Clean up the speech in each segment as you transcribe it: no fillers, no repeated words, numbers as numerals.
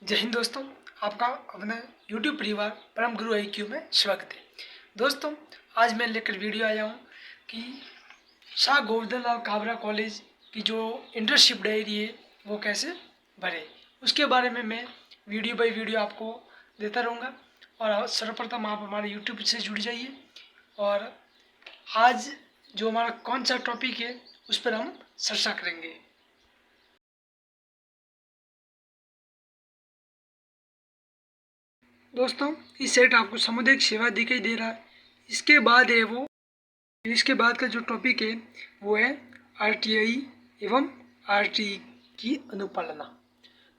जय हिंद दोस्तों, आपका अपने YouTube परिवार परम गुरु IQ में स्वागत है। दोस्तों, आज मैं लेकर वीडियो आया हूँ कि शाह गोवर्धन लाल काबरा कॉलेज की जो इंटर्नशिप डायरी है वो कैसे भरे, उसके बारे में मैं वीडियो बाय वीडियो आपको देता रहूँगा। और सर्वप्रथम आप हमारे YouTube से जुड़ जाइए और आज जो हमारा कौन सा टॉपिक है उस पर हम चर्चा करेंगे। दोस्तों, इस सेट आपको सामुदायिक सेवा दिखाई दे रहा है। इसके बाद का जो टॉपिक है वो है RTI एवं RTE की अनुपालना।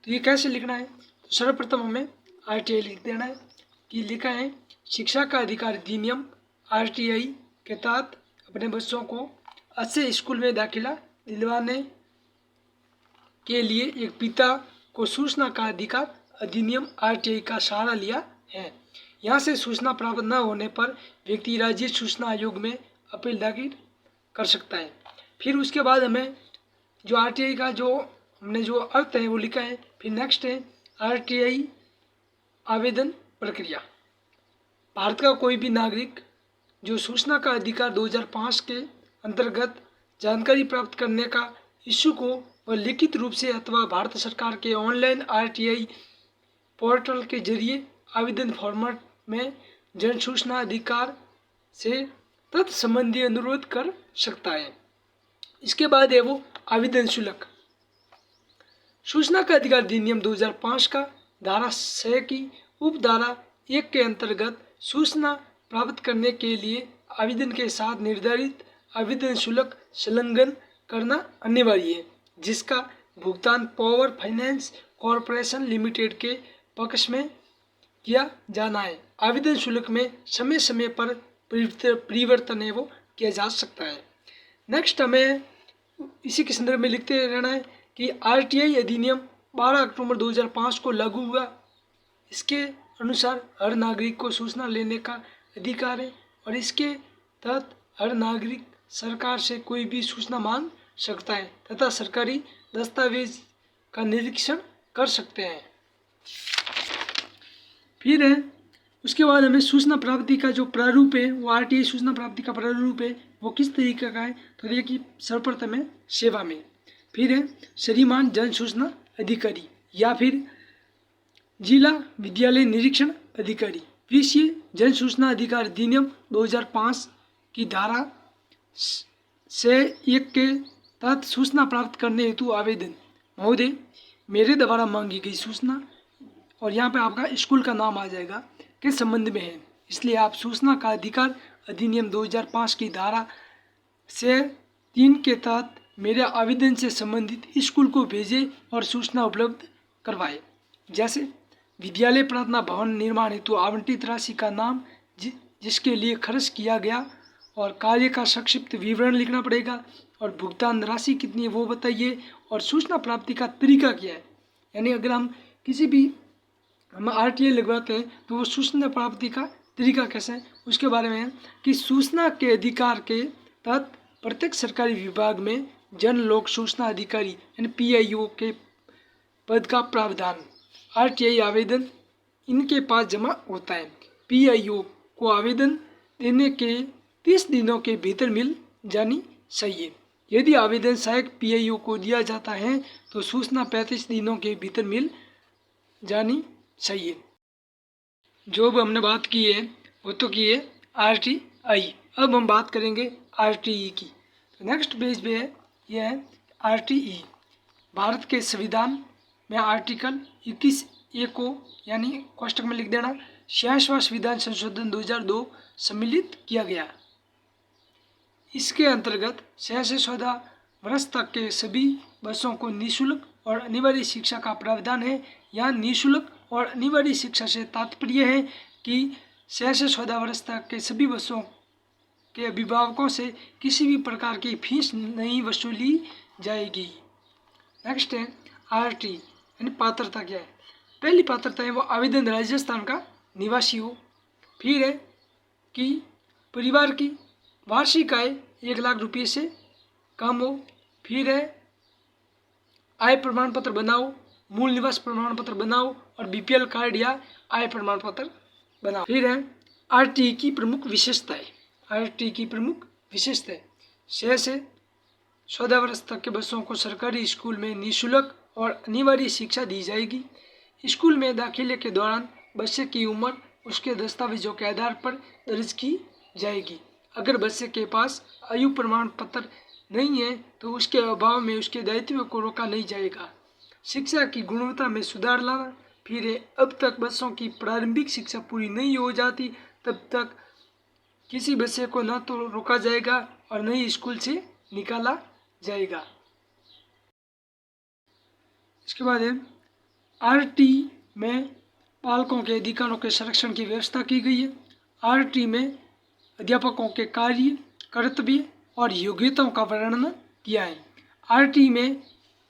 तो ये कैसे लिखना है, तो सर्वप्रथम हमें RTI लिख देना है कि लिखा है शिक्षा का अधिकार अधिनियम RTI के तहत अपने बच्चों को अच्छे स्कूल में दाखिला दिलवाने के लिए एक पिता को सूचना का अधिकार अधिनियम RTI का सहारा लिया है। यहाँ से सूचना प्राप्त न होने पर व्यक्ति राज्य सूचना आयोग में अपील दाखिल कर सकता है। फिर उसके बाद हमें जो RTI का जो हमने जो अर्थ है वो लिखा है। फिर नेक्स्ट है RTI आवेदन प्रक्रिया। भारत का कोई भी नागरिक जो सूचना का अधिकार 2005 के अंतर्गत जानकारी प्राप्त करने का इच्छुक हो वह लिखित रूप से अथवा भारत सरकार के ऑनलाइन RTI पोर्टल के जरिए आवेदन फॉर्मेट में जन सूचना अधिकार से तत्संबंधी अनुरोध कर सकता है। इसके बाद है वो आवेदन शुल्क। सूचना का अधिकार अधिनियम 2005 का धारा 6 की उपधारा 1 के अंतर्गत सूचना प्राप्त करने के लिए आवेदन के साथ निर्धारित आवेदन शुल्क संलग्न करना अनिवार्य है, जिसका भुगतान पावर फाइनेंस कॉरपोरेशन लिमिटेड के पक्ष में किया जाना है। आवेदन शुल्क में समय समय पर परिवर्तन है वो किया जा सकता है। नेक्स्ट हमें इसी के संदर्भ में लिखते रहना है कि RTI अधिनियम 12 अक्टूबर 2005 को लागू हुआ। इसके अनुसार हर नागरिक को सूचना लेने का अधिकार है और इसके तहत हर नागरिक सरकार से कोई भी सूचना मांग सकता है तथा सरकारी दस्तावेज का निरीक्षण कर सकते हैं। फिर है उसके बाद हमें सूचना प्राप्ति का जो प्रारूप है वो RTI सूचना प्राप्ति का प्रारूप है वो किस तरीके का है, तो देखिए सर्वप्रथम है सेवा में। फिर है श्रीमान जन सूचना अधिकारी या फिर जिला विद्यालय निरीक्षण अधिकारी। विषय जन सूचना अधिकार अधिनियम 2005 की धारा 1 के तहत सूचना प्राप्त करने हेतु आवेदन। महोदय, मेरे द्वारा मांगी गई सूचना और यहाँ पे आपका स्कूल का नाम आ जाएगा के संबंध में है, इसलिए आप सूचना का अधिकार अधिनियम 2005 की धारा से 3 के तहत मेरे आवेदन से संबंधित स्कूल को भेजें और सूचना उपलब्ध करवाएं। जैसे विद्यालय प्रार्थना भवन निर्माण हेतु आवंटित राशि का नाम, जिसके लिए खर्च किया गया और कार्य का संक्षिप्त विवरण लिखना पड़ेगा और भुगतान राशि कितनी है वो बताइए और सूचना प्राप्ति का तरीका क्या है। यानी अगर हम RTI लगवाते हैं तो वो सूचना प्राप्ति का तरीका कैसा है उसके बारे में है कि सूचना के अधिकार के तहत प्रत्येक सरकारी विभाग में जन लोक सूचना अधिकारी यानी PIO के पद का प्रावधान। RTI आवेदन इनके पास जमा होता है। PIO को आवेदन देने के 30 दिनों के भीतर मिल जानी चाहिए। यदि आवेदन सहायक PIO को दिया जाता है तो सूचना 35 दिनों के भीतर मिल जानी चाहिए। जो भी हमने बात की है वो तो की है RTI। अब हम बात करेंगे RTE की। तो नेक्स्ट पेज पे है यह है RTE। भारत के संविधान में आर्टिकल 21A को यानी कोष्टक में लिख देना 66वां संविधान संशोधन 2002 सम्मिलित किया गया। इसके अंतर्गत 6 से 14 वर्ष तक के सभी बच्चों को निःशुल्क और अनिवार्य शिक्षा का प्रावधान है। यहाँ निःशुल्क और अनिवार्य शिक्षा से तात्पर्य है कि 6 से 14 वर्ष तक के सभी बच्चों के अभिभावकों से किसी भी प्रकार की फीस नहीं वसूली जाएगी। नेक्स्ट है RT यानी पात्रता क्या है। पहली पात्रता है वो आवेदन राजस्थान का निवासी हो। फिर है कि परिवार की वार्षिक आय 1 लाख रुपये से कम हो। फिर है आय प्रमाण पत्र बनाओ मूल निवास प्रमाण पत्र बनाओ और बीपीएल कार्ड या आय प्रमाण पत्र बनाओ। फिर है आरटीई की प्रमुख विशेषताएं। आरटीई की प्रमुख विशेषताएं 6 से 14 वर्ष तक के बच्चों को सरकारी स्कूल में निःशुल्क और अनिवार्य शिक्षा दी जाएगी। स्कूल में दाखिले के दौरान बच्चे की उम्र उसके दस्तावेजों के आधार पर दर्ज की जाएगी। अगर बच्चे के पास आयु प्रमाण पत्र नहीं है तो उसके अभाव में उसके दायित्व को रोका नहीं जाएगा। शिक्षा की गुणवत्ता में सुधार लाना। फिर अब तक बच्चों की प्रारंभिक शिक्षा पूरी नहीं हो जाती तब तक किसी बच्चे को न तो रोका जाएगा और न ही स्कूल से निकाला जाएगा। इसके बाद है आरटी में पालकों के अधिकारों के संरक्षण की व्यवस्था की गई है। आरटी में अध्यापकों के कार्य, कर्तव्य और योग्यताओं का वर्णन किया है। आरटी में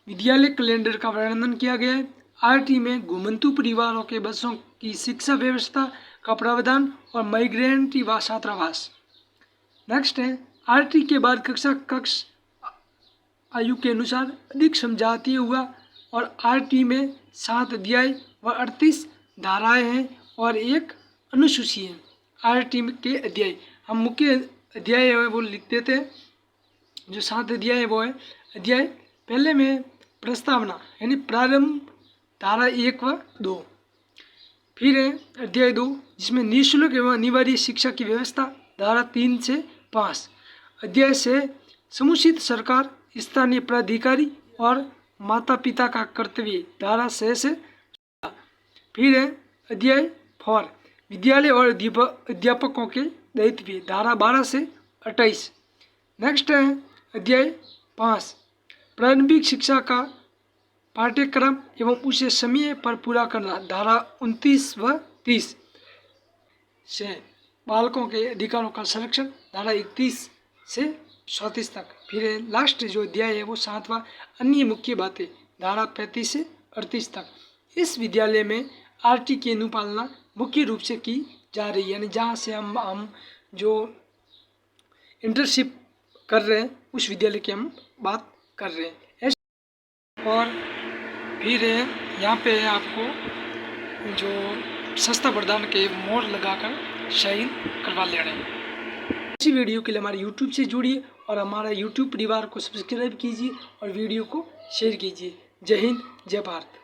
विद्यालय कैलेंडर का वर्णन किया गया है। आरटी में घुमंतु परिवारों के बच्चों की शिक्षा व्यवस्था का प्रावधान और माइग्रेंट व छात्रावास। नेक्स्ट है आरटी के बाद कक्ष आयु के अनुसार अधिक समझाती हुआ और आरटी में 7 अध्याय व 38 धाराएं हैं और एक अनुसूची है। आरटी के अध्याय हम मुख्य अध्याय है वो लिख देते हैं। जो 7 अध्याय है वो है अध्याय पहले में प्रस्तावना यानी प्रारंभ धारा 1 व 2। फिर है अध्याय 2 जिसमें निःशुल्क एवं अनिवार्य शिक्षा की व्यवस्था धारा 3 से 5। अध्याय से समुचित सरकार, स्थानीय प्राधिकारी और माता पिता का कर्तव्य धारा 6 से 14। फिर है अध्याय 4 विद्यालय और अध्यापकों के दायित्व धारा 12 से 28। नेक्स्ट है अध्याय 5 प्रारंभिक शिक्षा का पाठ्यक्रम एवं उसे समय पर पूरा करना धारा 29 व 30 से बालकों के अधिकारों का संरक्षण धारा 31 से 34 तक। फिर लास्ट जो अध्याय है वो 7वां अन्य मुख्य बातें धारा 35 से 38 तक। इस विद्यालय में आरटी की अनुपालना मुख्य रूप से की जा रही है, यानी जहाँ से हम जो इंटर्नशिप कर रहे हैं उस विद्यालय की हम बात कर रहे हैं। और फिर यहाँ पे आपको जो सस्ता प्रदान के मोहर लगाकर साइन करवा लेना है। इसी वीडियो के लिए हमारे YouTube से जुड़िए और हमारा YouTube परिवार को सब्सक्राइब कीजिए और वीडियो को शेयर कीजिए। जय हिंद, जय भारत।